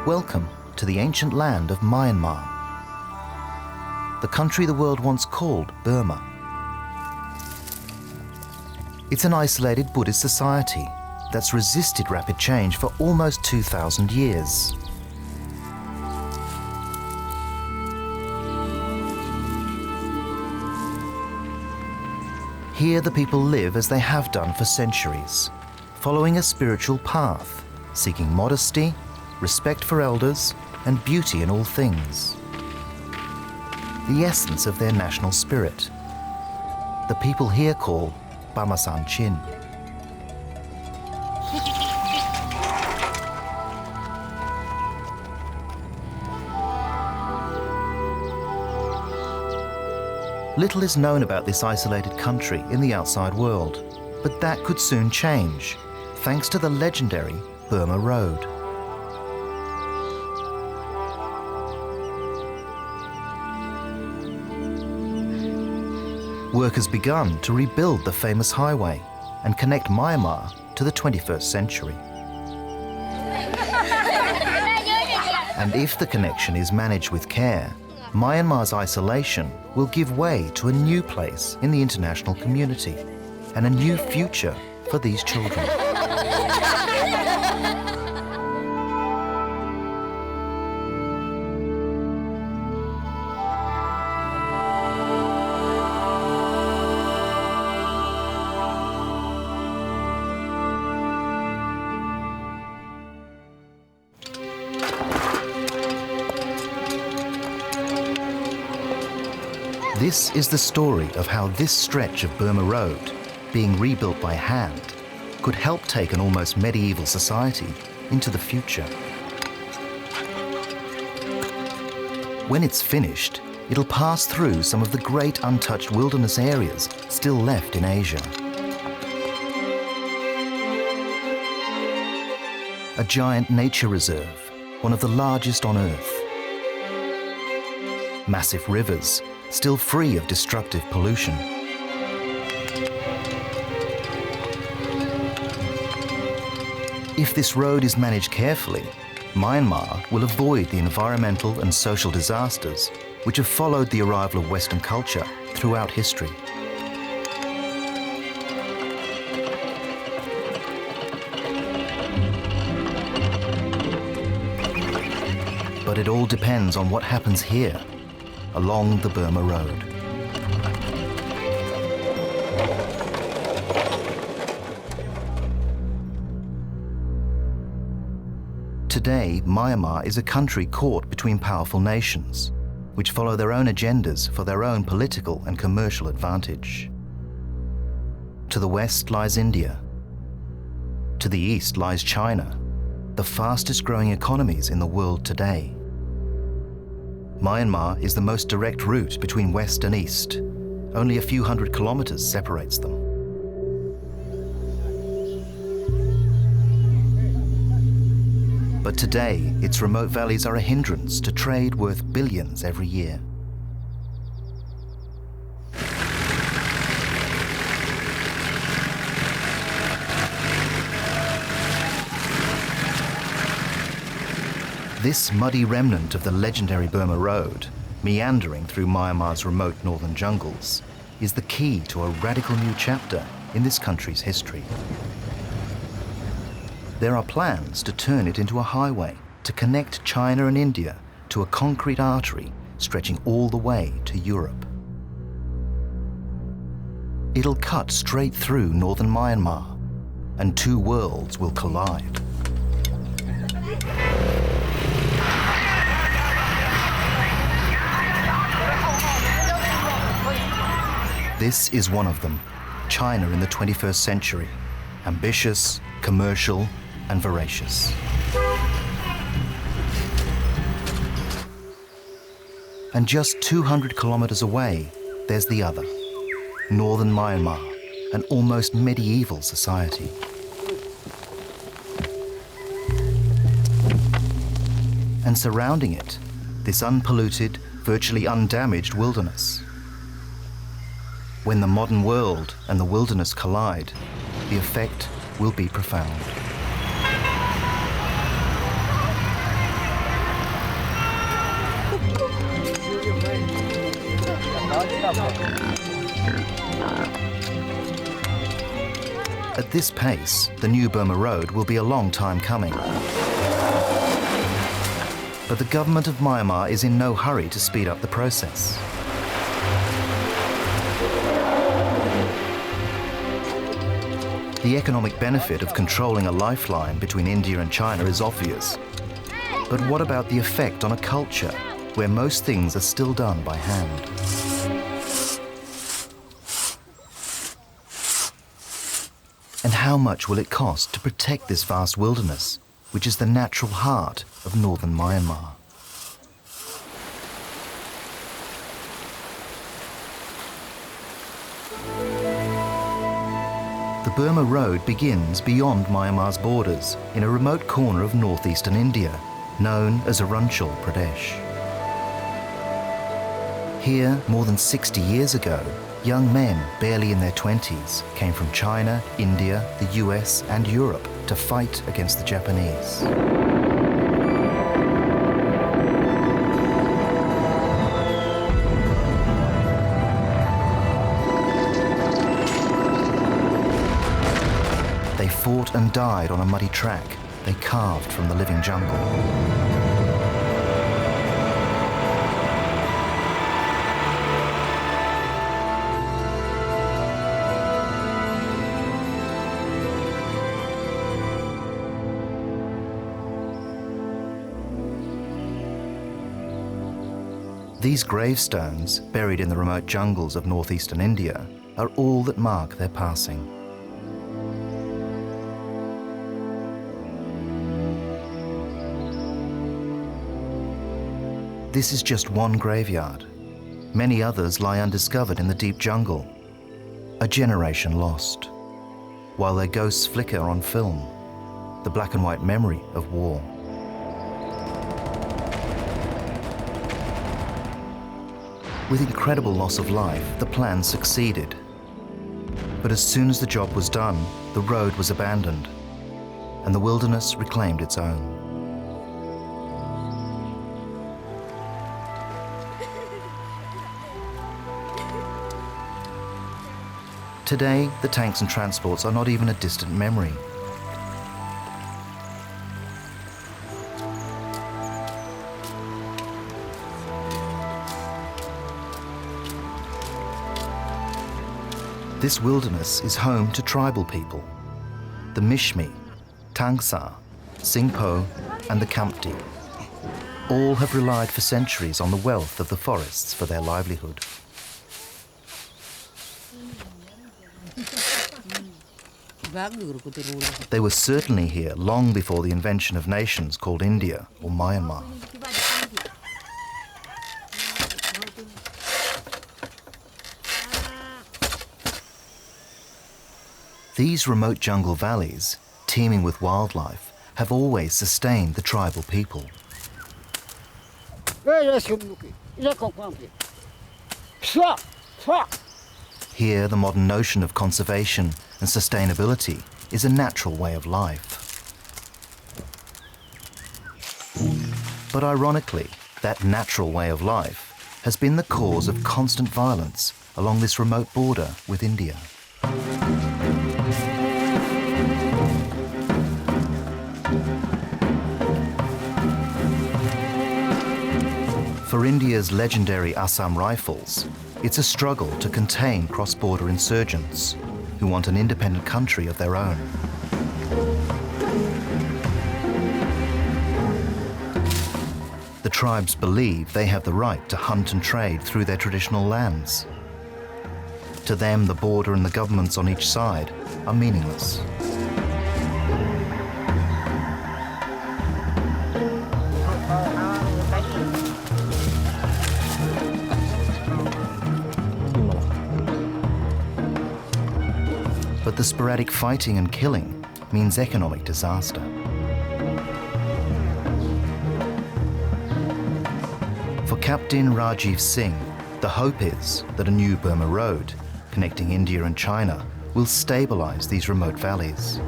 Welcome to the ancient land of Myanmar, the country the world once called Burma. It's an isolated Buddhist society that's resisted rapid change for almost 2,000 years. Here the people live as they have done for centuries, following a spiritual path, seeking modesty, respect for elders, and beauty in all things. The essence of their national spirit. The people here call Bamasan Chin. Little is known about this isolated country in the outside world, but that could soon change, thanks to the legendary Burma Road. Work has begun to rebuild the famous highway and connect Myanmar to the 21st century. And if the connection is managed with care, Myanmar's isolation will give way to a new place in the international community and a new future for these children. This is the story of how this stretch of Burma Road, being rebuilt by hand, could help take an almost medieval society into the future. When it's finished, it'll pass through some of the great untouched wilderness areas still left in Asia. A giant nature reserve, one of the largest on Earth. Massive rivers, still free of destructive pollution. If this road is managed carefully, Myanmar will avoid the environmental and social disasters which have followed the arrival of Western culture throughout history. But it all depends on what happens here, along the Burma Road. Today, Myanmar is a country caught between powerful nations, which follow their own agendas for their own political and commercial advantage. To the west lies India. To the east lies China, the fastest growing economies in the world today. Myanmar is the most direct route between west and east. Only a few hundred kilometers separates them. But today, its remote valleys are a hindrance to trade worth billions every year. This muddy remnant of the legendary Burma Road, meandering through Myanmar's remote northern jungles, is the key to a radical new chapter in this country's history. There are plans to turn it into a highway to connect China and India to a concrete artery stretching all the way to Europe. It'll cut straight through northern Myanmar, and two worlds will collide. This is one of them, China in the 21st century, ambitious, commercial, and voracious. And just 200 kilometers away, there's the other, northern Myanmar, an almost medieval society. And surrounding it, this unpolluted, virtually undamaged wilderness. When the modern world and the wilderness collide, the effect will be profound. At this pace, the new Burma Road will be a long time coming. But the government of Myanmar is in no hurry to speed up the process. The economic benefit of controlling a lifeline between India and China is obvious. But what about the effect on a culture where most things are still done by hand? And how much will it cost to protect this vast wilderness, which is the natural heart of northern Myanmar? The Burma Road begins beyond Myanmar's borders in a remote corner of northeastern India, known as Arunachal Pradesh. Here, more than 60 years ago, young men barely in their 20s came from China, India, the US and Europe to fight against the Japanese. They fought and died on a muddy track they carved from the living jungle. These gravestones, buried in the remote jungles of northeastern India, are all that mark their passing. This is just one graveyard. Many others lie undiscovered in the deep jungle. A generation lost, while their ghosts flicker on film, the black and white memory of war. With incredible loss of life, the plan succeeded. But as soon as the job was done, the road was abandoned, and the wilderness reclaimed its own. Today, the tanks and transports are not even a distant memory. This wilderness is home to tribal people, the Mishmi, Tangsa, Singpo, and the Khampti. All have relied for centuries on the wealth of the forests for their livelihood. They were certainly here long before the invention of nations called India or Myanmar. These remote jungle valleys, teeming with wildlife, have always sustained the tribal people. Here, the modern notion of conservation and sustainability is a natural way of life. But ironically, that natural way of life has been the cause of constant violence along this remote border with India. For India's legendary Assam Rifles, it's a struggle to contain cross-border insurgents who want an independent country of their own. The tribes believe they have the right to hunt and trade through their traditional lands. To them, the border and the governments on each side are meaningless. But the sporadic fighting and killing means economic disaster. For Captain Rajiv Singh, the hope is that a new Burma Road connecting India and China will stabilize these remote valleys.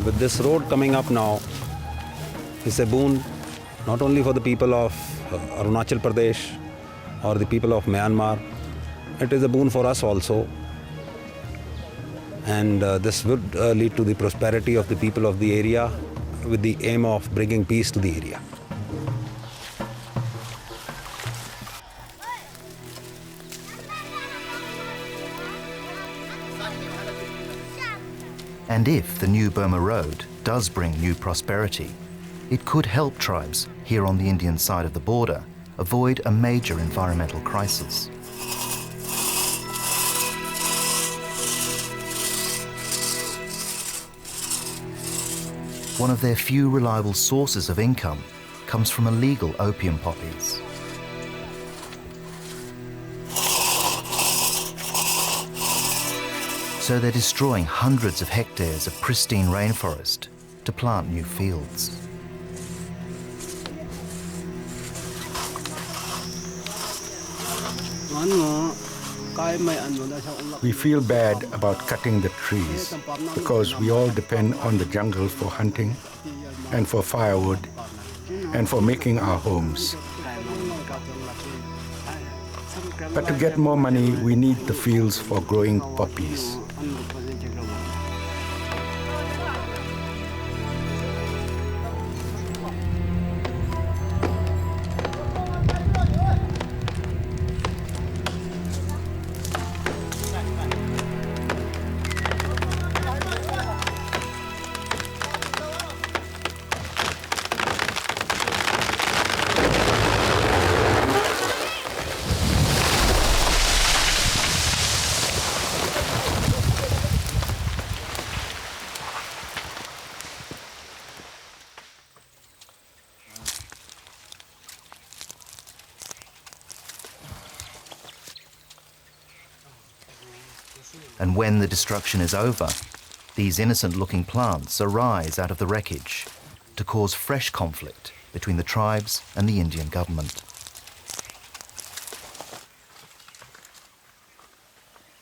With this road coming up now, it's a boon not only for the people of Arunachal Pradesh or the people of Myanmar, it is a boon for us also. And this would lead to the prosperity of the people of the area with the aim of bringing peace to the area. And if the new Burma Road does bring new prosperity, it could help tribes here on the Indian side of the border avoid a major environmental crisis. One of their few reliable sources of income comes from illegal opium poppies. So they're destroying hundreds of hectares of pristine rainforest to plant new fields. We feel bad about cutting the trees because we all depend on the jungle for hunting and for firewood and for making our homes. But to get more money, we need the fields for growing poppies. And when the destruction is over, these innocent-looking plants arise out of the wreckage to cause fresh conflict between the tribes and the Indian government.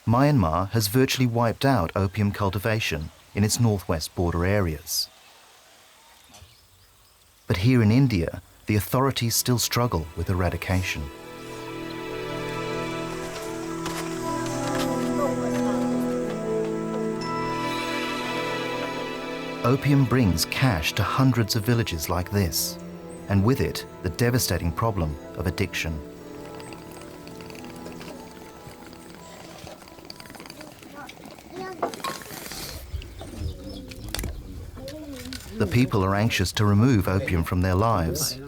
Myanmar has virtually wiped out opium cultivation in its northwest border areas. But here in India, the authorities still struggle with eradication. Opium brings cash to hundreds of villages like this, and with it, the devastating problem of addiction. The people are anxious to remove opium from their lives.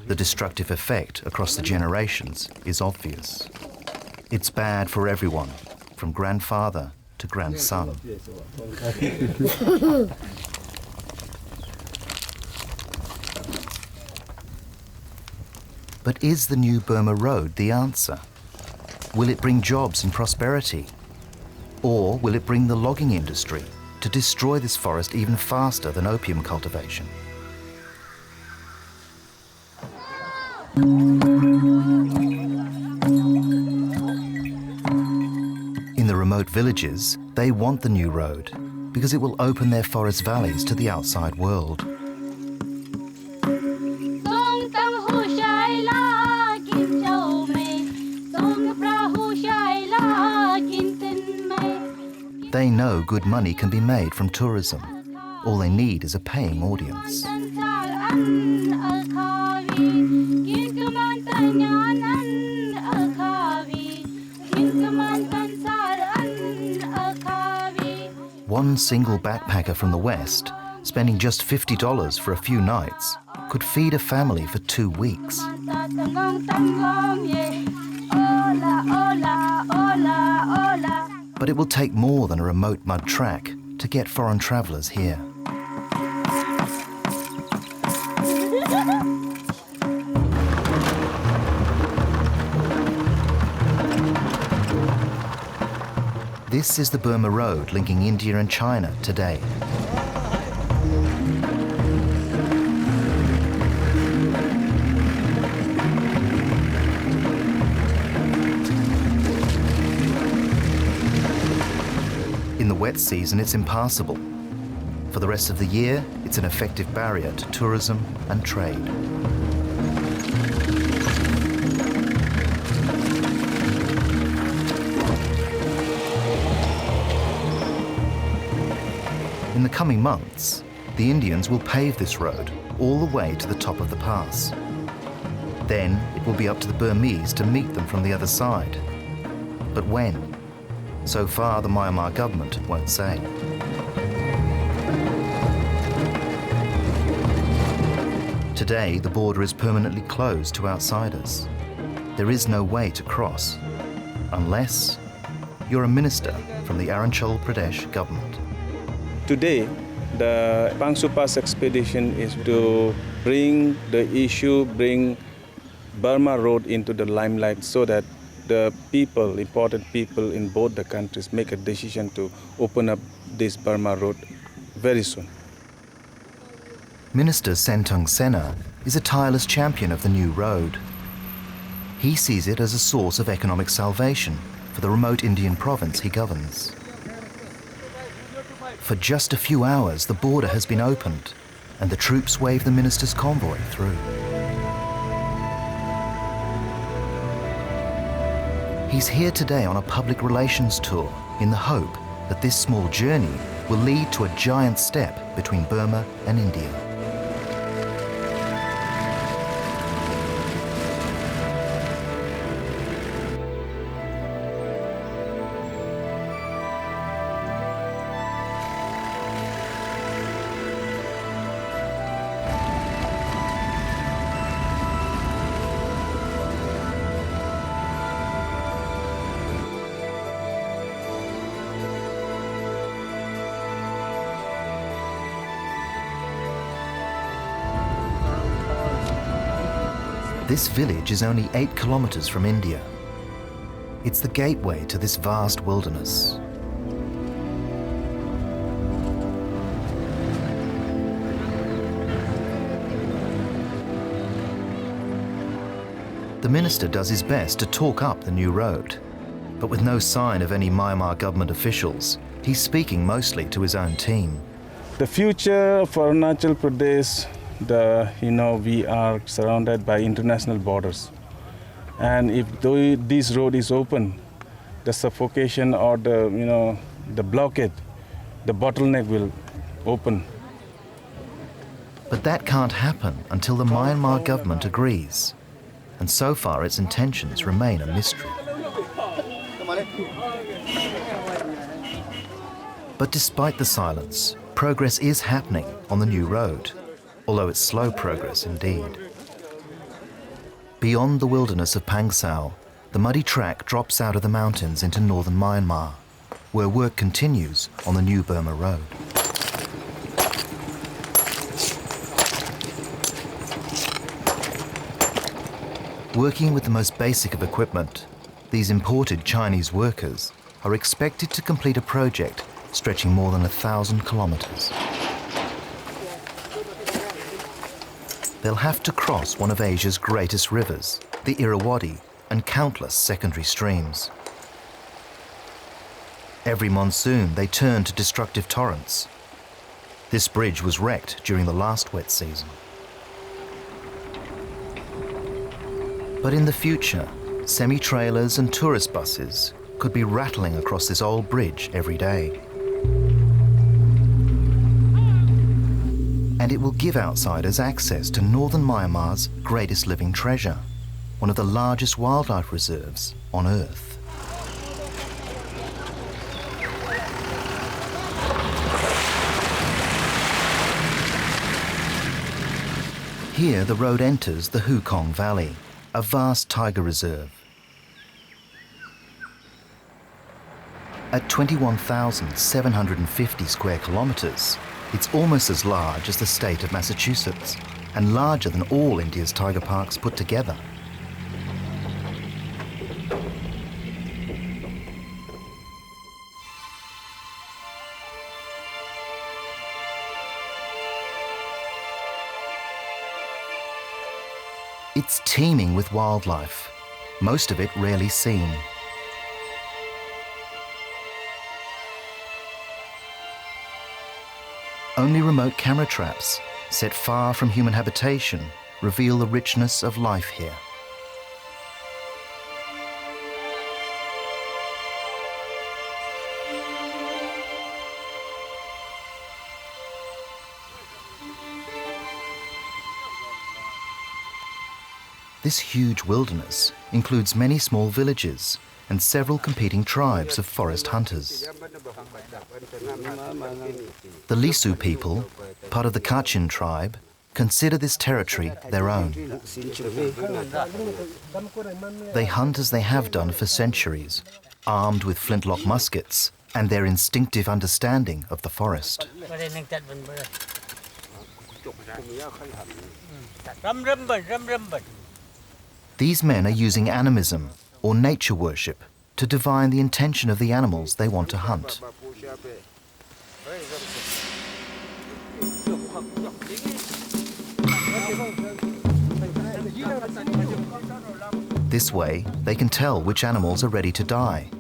The destructive effect across the generations is obvious. It's bad for everyone, from grandfather to grandson. But is the new Burma Road the answer? Will it bring jobs and prosperity? Or will it bring the logging industry to destroy this forest even faster than opium cultivation? In the remote villages, they want the new road because it will open their forest valleys to the outside world. They know good money can be made from tourism. All they need is a paying audience. One single backpacker from the West, spending just $50 for a few nights, could feed a family for 2 weeks. But it will take more than a remote mud track to get foreign travellers here. This is the Burma Road linking India and China today. In the wet season, it's impassable. For the rest of the year, it's an effective barrier to tourism and trade. coming months, the Indians will pave this road all the way to the top of the pass. Then it will be up to the Burmese to meet them from the other side. But when? So far, the Myanmar government won't say. Today, the border is permanently closed to outsiders. There is no way to cross, unless you're a minister from the Arunachal Pradesh government. Today, the Pangsu Pass expedition is to bring Burma Road into the limelight so that the people, important people in both the countries, make a decision to open up this Burma Road very soon. Minister Sentong Sena is a tireless champion of the new road. He sees it as a source of economic salvation for the remote Indian province he governs. For just a few hours, the border has been opened and the troops wave the minister's convoy through. He's here today on a public relations tour in the hope that this small journey will lead to a giant step between Burma and India. This village is only 8 kilometers from India. It's the gateway to this vast wilderness. The minister does his best to talk up the new road, but with no sign of any Myanmar government officials, he's speaking mostly to his own team. The future for Arunachal Pradesh, we are surrounded by international borders. And if this road is open, the suffocation or the blockade, the bottleneck will open. But that can't happen until the Myanmar government agrees. And so far its intentions remain a mystery. But despite the silence, progress is happening on the new road, although it's slow progress indeed. Beyond the wilderness of Pangsau, the muddy track drops out of the mountains into northern Myanmar, where work continues on the new Burma Road. Working with the most basic of equipment, these imported Chinese workers are expected to complete a project stretching more than 1,000 kilometers. They'll have to cross one of Asia's greatest rivers, the Irrawaddy, and countless secondary streams. Every monsoon, they turn to destructive torrents. This bridge was wrecked during the last wet season. But in the future, semi-trailers and tourist buses could be rattling across this old bridge every day. And it will give outsiders access to northern Myanmar's greatest living treasure, one of the largest wildlife reserves on Earth. Here, the road enters the Hukong Valley, a vast tiger reserve. At 21,750 square kilometers, it's almost as large as the state of Massachusetts and larger than all India's tiger parks put together. It's teeming with wildlife, most of it rarely seen. Only remote camera traps, set far from human habitation, reveal the richness of life here. This huge wilderness includes many small villages and several competing tribes of forest hunters. The Lisu people, part of the Kachin tribe, consider this territory their own. They hunt as they have done for centuries, armed with flintlock muskets and their instinctive understanding of the forest. These men are using animism, or nature worship, to divine the intention of the animals they want to hunt. This way, they can tell which animals are ready to die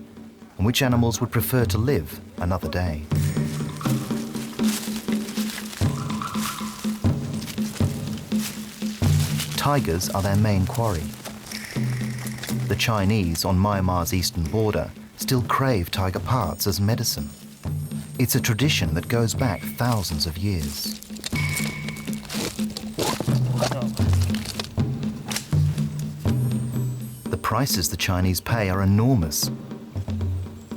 and which animals would prefer to live another day. Tigers are their main quarry. The Chinese on Myanmar's eastern border still crave tiger parts as medicine. It's a tradition that goes back thousands of years. The prices the Chinese pay are enormous.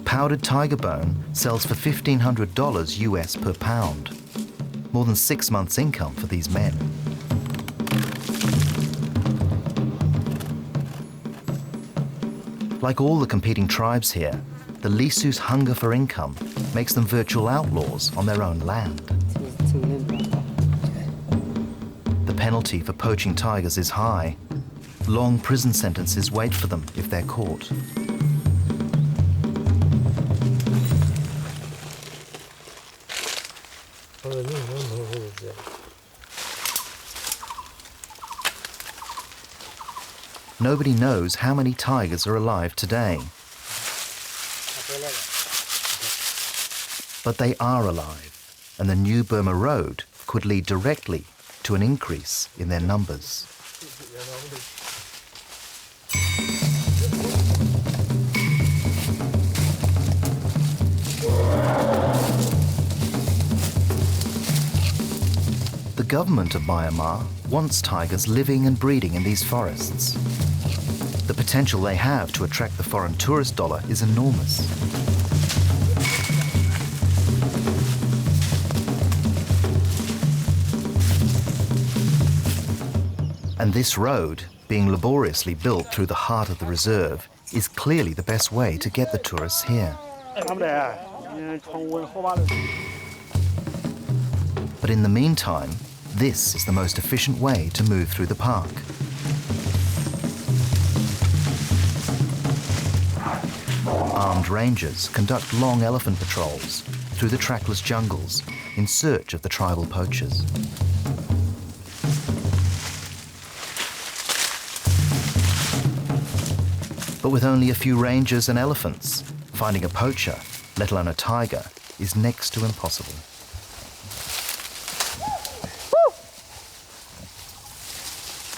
Powdered tiger bone sells for $1,500 US per pound, more than 6 months' income for these men. Like all the competing tribes here, the Lisu's hunger for income makes them virtual outlaws on their own land. The penalty for poaching tigers is high. Long prison sentences wait for them if they're caught. Nobody knows how many tigers are alive today. But they are alive, and the new Burma Road could lead directly to an increase in their numbers. The government of Myanmar wants tigers living and breeding in these forests. The potential they have to attract the foreign tourist dollar is enormous. And this road, being laboriously built through the heart of the reserve, is clearly the best way to get the tourists here. But in the meantime, this is the most efficient way to move through the park. Armed rangers conduct long elephant patrols through the trackless jungles in search of the tribal poachers. But with only a few rangers and elephants, finding a poacher, let alone a tiger, is next to impossible.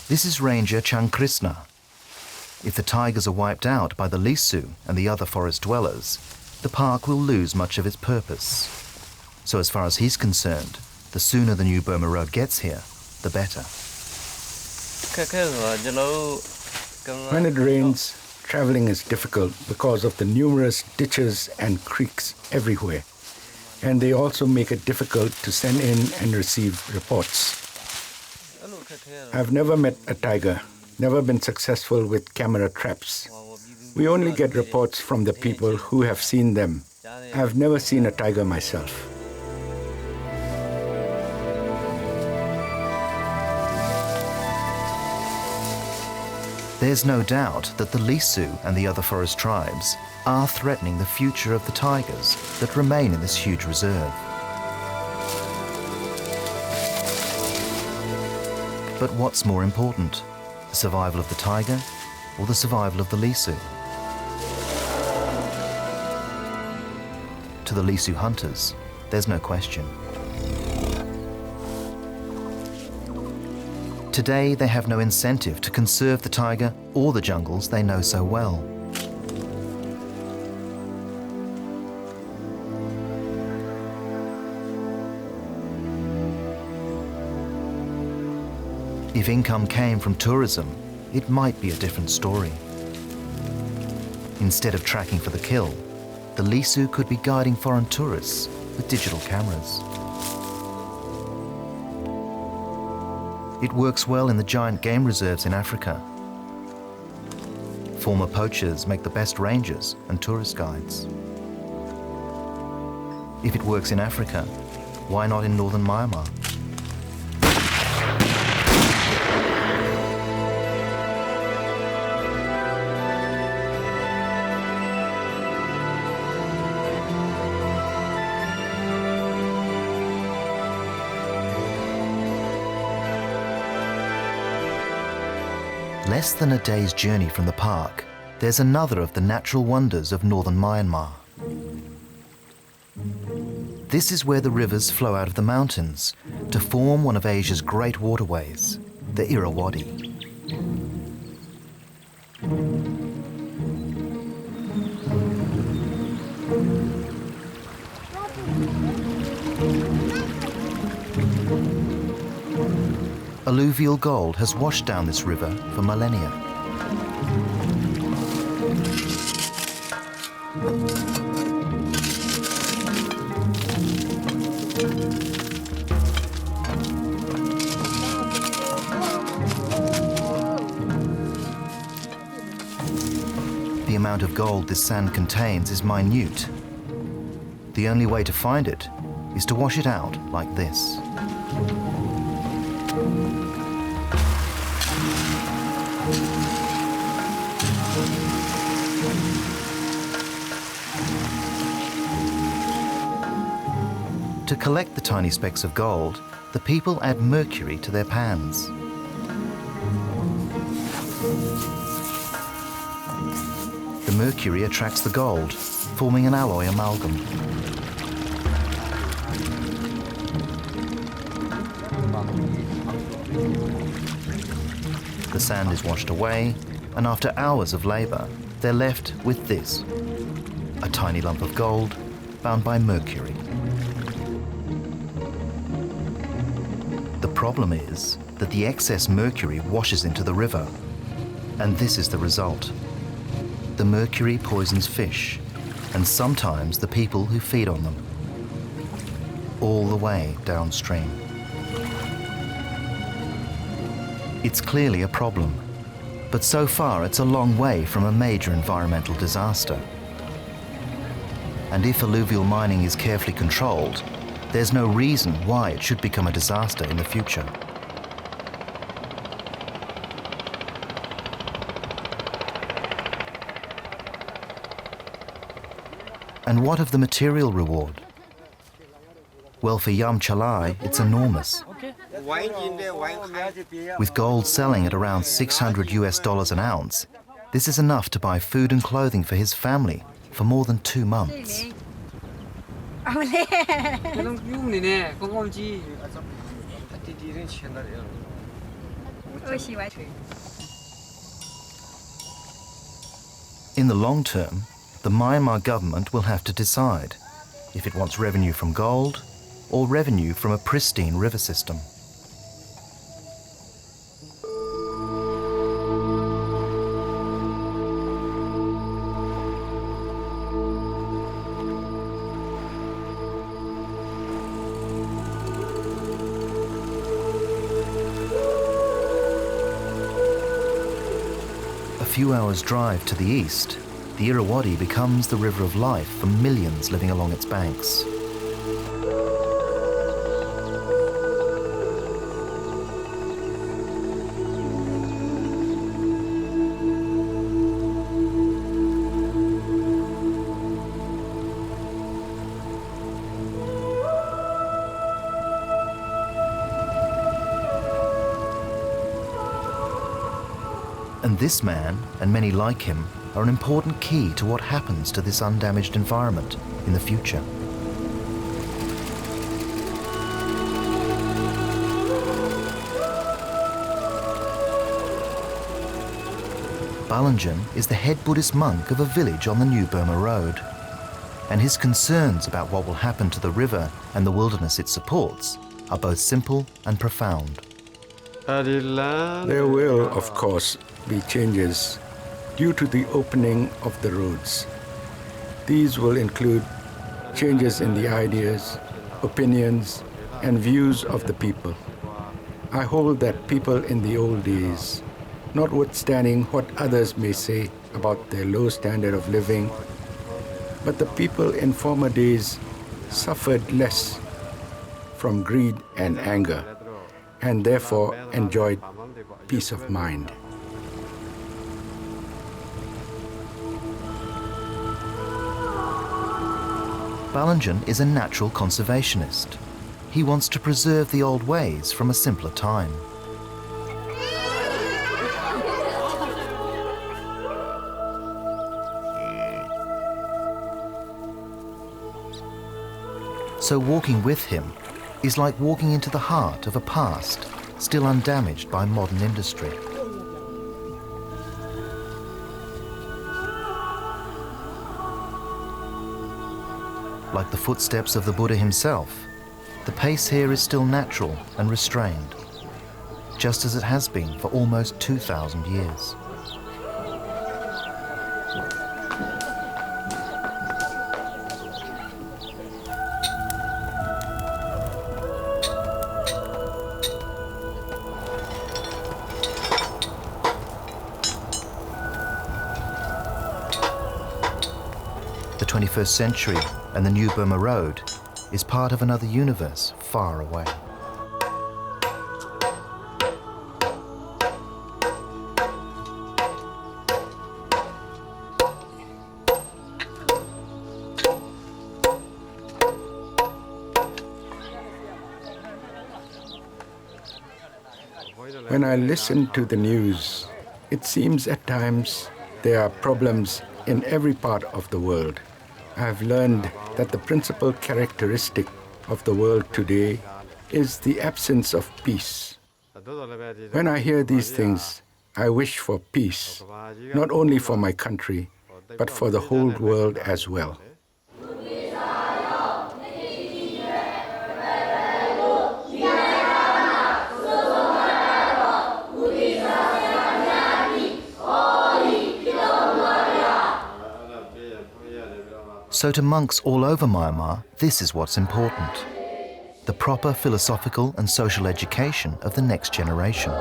This is Ranger Chang Krishna. If the tigers are wiped out by the Lisu and the other forest dwellers, the park will lose much of its purpose. So as far as he's concerned, the sooner the new Burma Road gets here, the better. When it rains, traveling is difficult because of the numerous ditches and creeks everywhere. And they also make it difficult to send in and receive reports. I've never met a tiger, never been successful with camera traps. We only get reports from the people who have seen them. I've never seen a tiger myself. There's no doubt that the Lisu and the other forest tribes are threatening the future of the tigers that remain in this huge reserve. But what's more important, the survival of the tiger or the survival of the Lisu? To the Lisu hunters, there's no question. Today, they have no incentive to conserve the tiger or the jungles they know so well. If income came from tourism, it might be a different story. Instead of tracking for the kill, the Lisu could be guiding foreign tourists with digital cameras. It works well in the giant game reserves in Africa. Former poachers make the best rangers and tourist guides. If it works in Africa, why not in northern Myanmar? Less than a day's journey from the park, there's another of the natural wonders of northern Myanmar. This is where the rivers flow out of the mountains to form one of Asia's great waterways, the Irrawaddy. Alluvial gold has washed down this river for millennia. The amount of gold this sand contains is minute. The only way to find it is to wash it out like this. To collect the tiny specks of gold, the people add mercury to their pans. The mercury attracts the gold, forming an alloy amalgam. The sand is washed away, and after hours of labor, they're left with this, a tiny lump of gold bound by mercury. The problem is that the excess mercury washes into the river, and this is the result. The mercury poisons fish, and sometimes the people who feed on them, all the way downstream. It's clearly a problem, but so far it's a long way from a major environmental disaster. And if alluvial mining is carefully controlled, there's no reason why it should become a disaster in the future. And what of the material reward? Well, for Yam Chalai, it's enormous. With gold selling at around $600 an ounce, this is enough to buy food and clothing for his family for more than 2 months. In the long term, the Myanmar government will have to decide if it wants revenue from gold or revenue from a pristine river system. A few hours' drive to the east, the Irrawaddy becomes the river of life for millions living along its banks. And this man, and many like him, are an important key to what happens to this undamaged environment in the future. Balanjan is the head Buddhist monk of a village on the new Burma Road, and his concerns about what will happen to the river and the wilderness it supports are both simple and profound. There will, of course, be changes due to the opening of the roads. These will include changes in the ideas, opinions, and views of the people. I hold that people in the old days, notwithstanding what others may say about their low standard of living, but the people in former days suffered less from greed and anger, and therefore enjoyed peace of mind. Balanjan is a natural conservationist. He wants to preserve the old ways from a simpler time. So walking with him is like walking into the heart of a past still undamaged by modern industry. Like the footsteps of the Buddha himself, the pace here is still natural and restrained, just as it has been for almost 2,000 years. The 21st century and the new Burma Road is part of another universe far away. When I listen to the news, it seems at times there are problems in every part of the world. I have learned that the principal characteristic of the world today is the absence of peace. When I hear these things, I wish for peace, not only for my country, but for the whole world as well. So to monks all over Myanmar, this is what's important: the proper philosophical and social education of the next generation.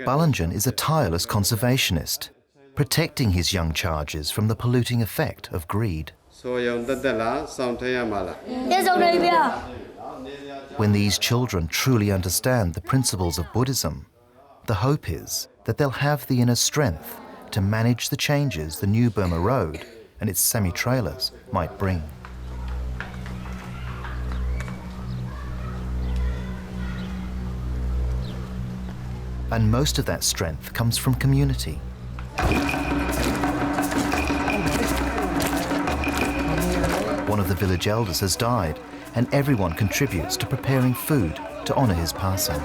Balanjan is a tireless conservationist, protecting his young charges from the polluting effect of greed. When these children truly understand the principles of Buddhism, the hope is that they'll have the inner strength to manage the changes the new Burma Road and its semi-trailers might bring. And most of that strength comes from community. One of the village elders has died, and everyone contributes to preparing food to honor his passing.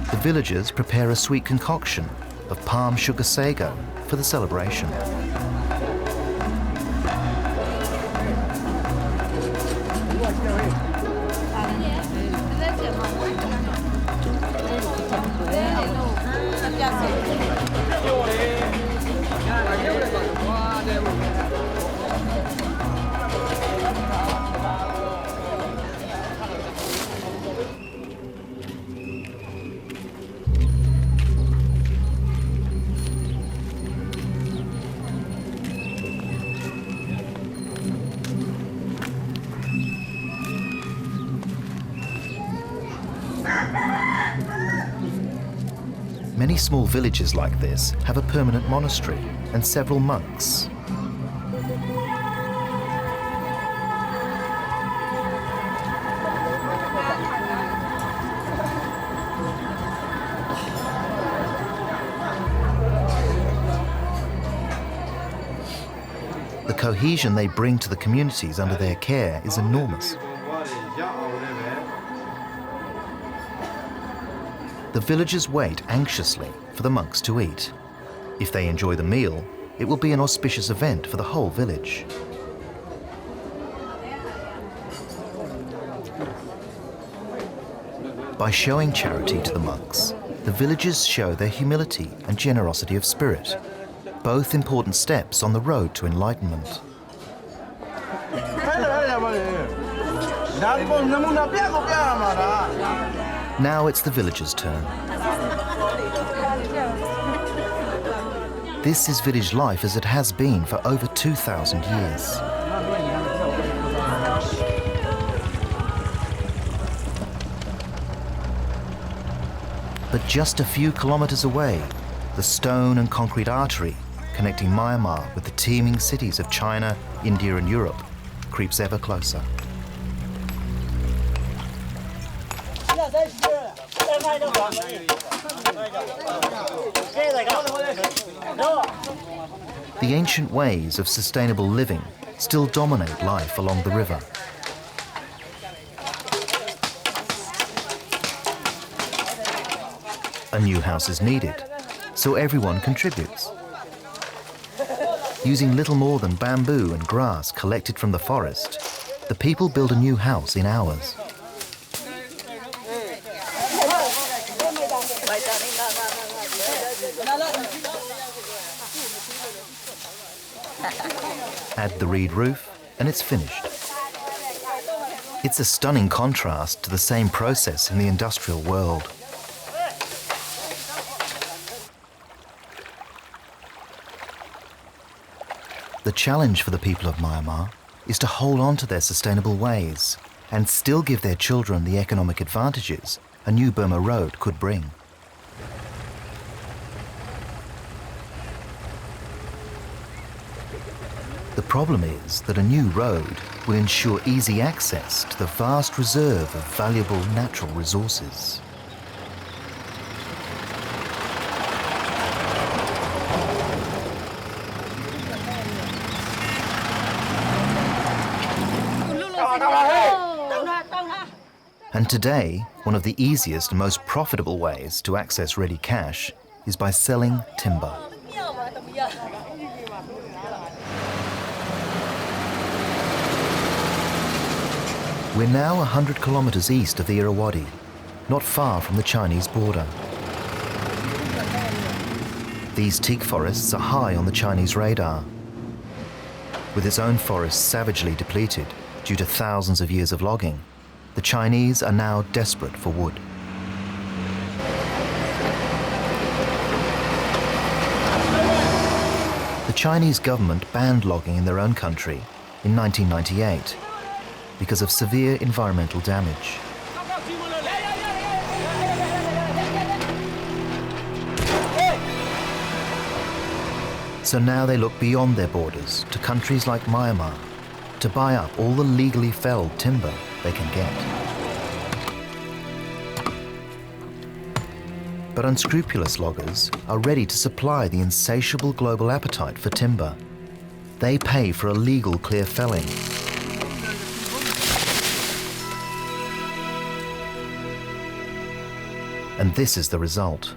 The villagers prepare a sweet concoction of palm sugar sago for the celebration. Many small villages like this have a permanent monastery and several monks. The cohesion they bring to the communities under their care is enormous. The villagers wait anxiously for the monks to eat. If they enjoy the meal, it will be an auspicious event for the whole village. By showing charity to the monks, the villagers show their humility and generosity of spirit, both important steps on the road to enlightenment. Now it's the villagers' turn. This is village life as it has been for over 2,000 years. But just a few kilometers away, the stone and concrete artery connecting Myanmar with the teeming cities of China, India and Europe creeps ever closer. The ancient ways of sustainable living still dominate life along the river. A new house is needed, so everyone contributes. Using little more than bamboo and grass collected from the forest, the people build a new house in hours. Add the reed roof, and it's finished. It's a stunning contrast to the same process in the industrial world. The challenge for the people of Myanmar is to hold on to their sustainable ways and still give their children the economic advantages a new Burma Road could bring. The problem is that a new road will ensure easy access to the vast reserve of valuable natural resources. And today, one of the easiest and most profitable ways to access ready cash is by selling timber. We're now 100 kilometers east of the Irrawaddy, not far from the Chinese border. These teak forests are high on the Chinese radar. With its own forests savagely depleted due to thousands of years of logging, the Chinese are now desperate for wood. The Chinese government banned logging in their own country in 1998 because of severe environmental damage. So now they look beyond their borders to countries like Myanmar to buy up all the legally felled timber they can get. But unscrupulous loggers are ready to supply the insatiable global appetite for timber. They pay for illegal clear felling. And this is the result: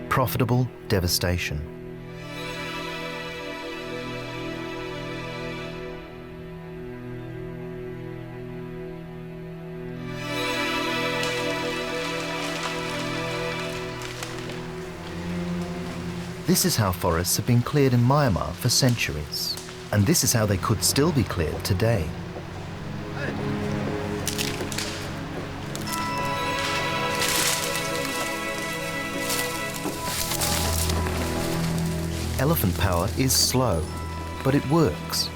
profitable devastation. This is how forests have been cleared in Myanmar for centuries, and this is how they could still be cleared today. Elephant power is slow, but it works.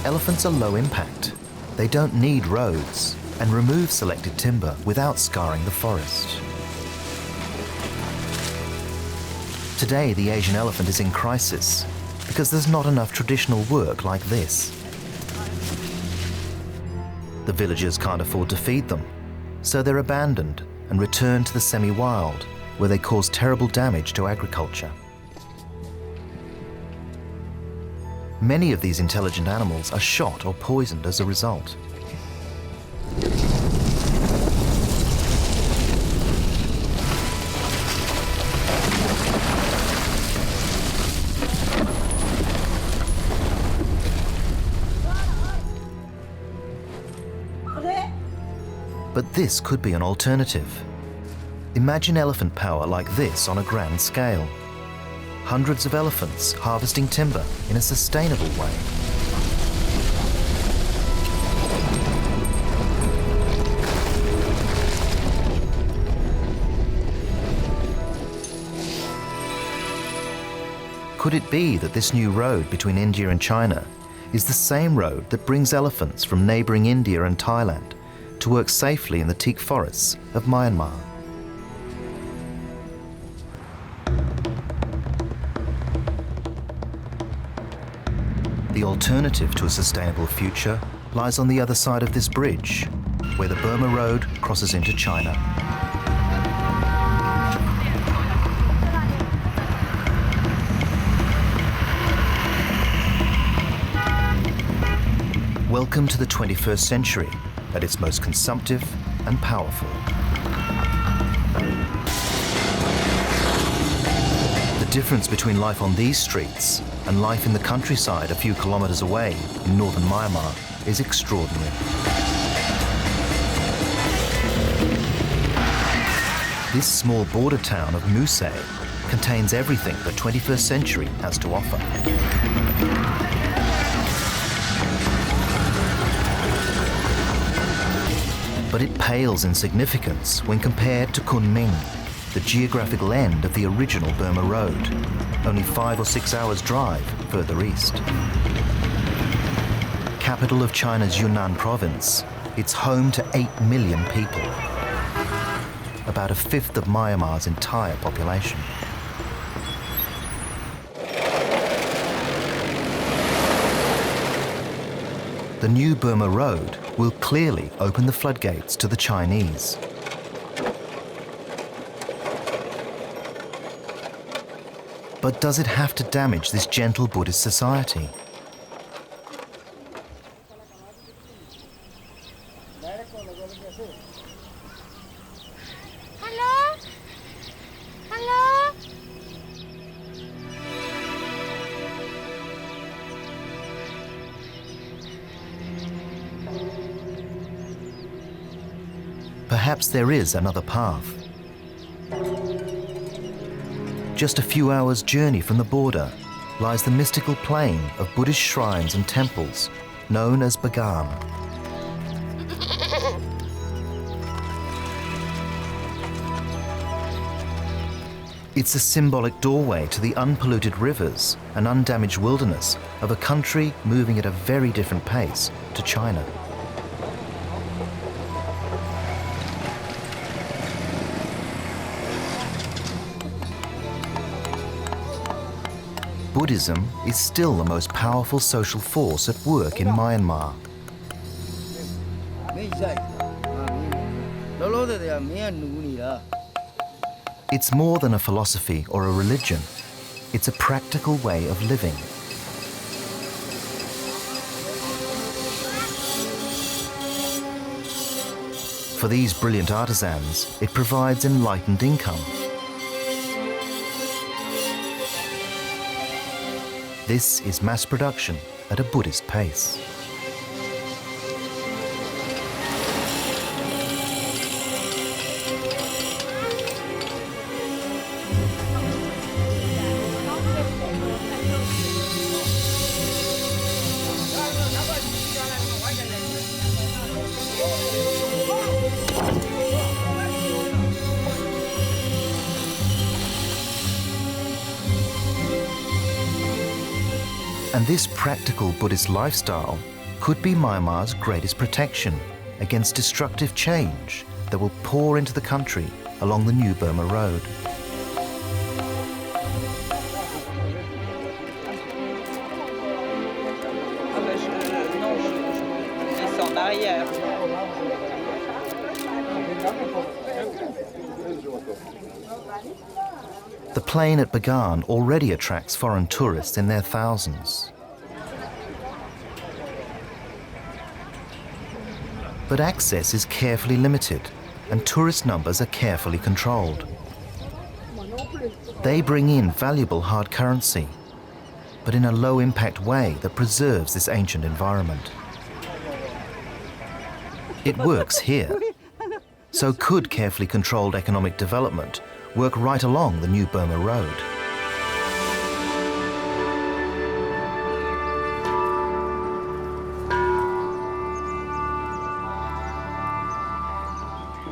Elephants are low impact. They don't need roads and remove selected timber without scarring the forest. Today, the Asian elephant is in crisis because there's not enough traditional work like this. The villagers can't afford to feed them, so they're abandoned and returned to the semi-wild, where they cause terrible damage to agriculture. Many of these intelligent animals are shot or poisoned as a result. But this could be an alternative. Imagine elephant power like this on a grand scale. Hundreds of elephants harvesting timber in a sustainable way. Could it be that this new road between India and China is the same road that brings elephants from neighbouring India and Thailand to work safely in the teak forests of Myanmar? The alternative to a sustainable future lies on the other side of this bridge, where the Burma Road crosses into China. Welcome to the 21st century, at its most consumptive and powerful. The difference between life on these streets and life in the countryside a few kilometers away in northern Myanmar is extraordinary. This small border town of Muse contains everything the 21st century has to offer. But it pales in significance when compared to Kunming, the geographical end of the original Burma Road, only 5 or 6 hours drive further east. Capital of China's Yunnan province, it's home to 8 million people, about a fifth of Myanmar's entire population. The new Burma Road will clearly open the floodgates to the Chinese. But does it have to damage this gentle Buddhist society? Hello? Hello? Perhaps there is another path. Just a few hours' journey from the border lies the mystical plain of Buddhist shrines and temples known as Bagan. It's a symbolic doorway to the unpolluted rivers and undamaged wilderness of a country moving at a very different pace to China. Buddhism is still the most powerful social force at work in Myanmar. It's more than a philosophy or a religion. It's a practical way of living. For these brilliant artisans, it provides enlightened income. This is mass production at a Buddhist pace. And this practical Buddhist lifestyle could be Myanmar's greatest protection against destructive change that will pour into the country along the new Burma Road. The plain at Bagan already attracts foreign tourists in their thousands. But access is carefully limited and tourist numbers are carefully controlled. They bring in valuable hard currency, but in a low-impact way that preserves this ancient environment. It works here, So could carefully controlled economic development work right along the new Burma Road?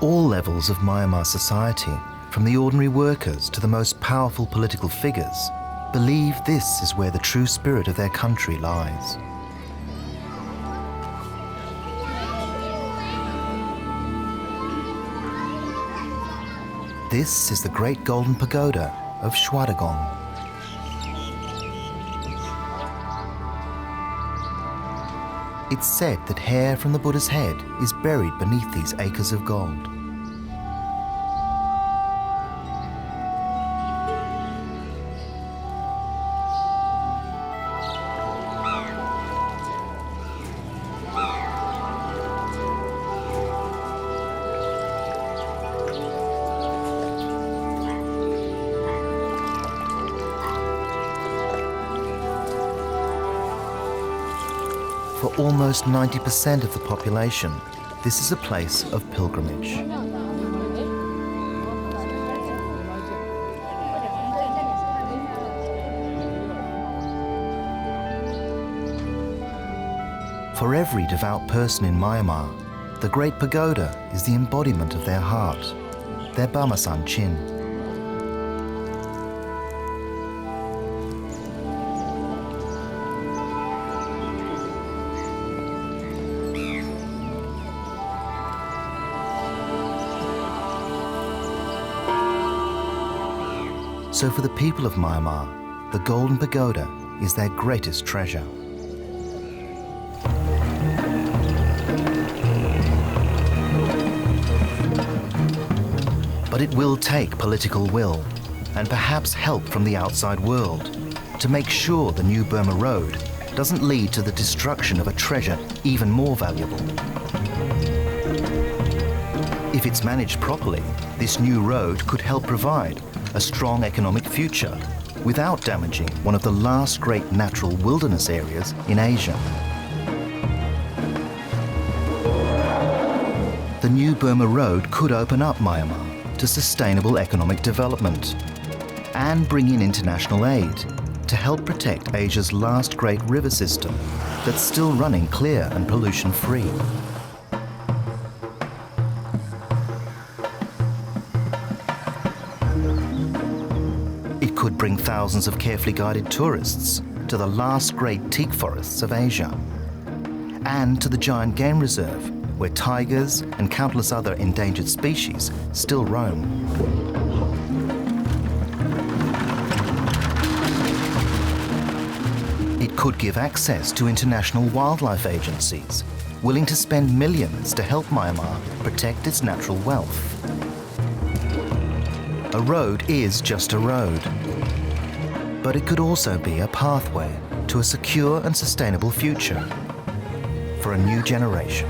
All levels of Myanmar society, from the ordinary workers to the most powerful political figures, believe this is where the true spirit of their country lies. This is the great golden pagoda of Shwadagong. It's said that hair from the Buddha's head is buried beneath these acres of gold. For almost 90% of the population, this is a place of pilgrimage. For every devout person in Myanmar, the Great Pagoda is the embodiment of their heart, their Bamasan Chin. So for the people of Myanmar, the Golden Pagoda is their greatest treasure. But it will take political will and perhaps help from the outside world to make sure the new Burma Road doesn't lead to the destruction of a treasure even more valuable. If it's managed properly, this new road could help provide a strong economic future without damaging one of the last great natural wilderness areas in Asia. The new Burma Road could open up Myanmar to sustainable economic development and bring in international aid to help protect Asia's last great river system that's still running clear and pollution-free. It could bring thousands of carefully guided tourists to the last great teak forests of Asia and to the giant game reserve where tigers and countless other endangered species still roam. It could give access to international wildlife agencies willing to spend millions to help Myanmar protect its natural wealth. A road is just a road, but it could also be a pathway to a secure and sustainable future for a new generation.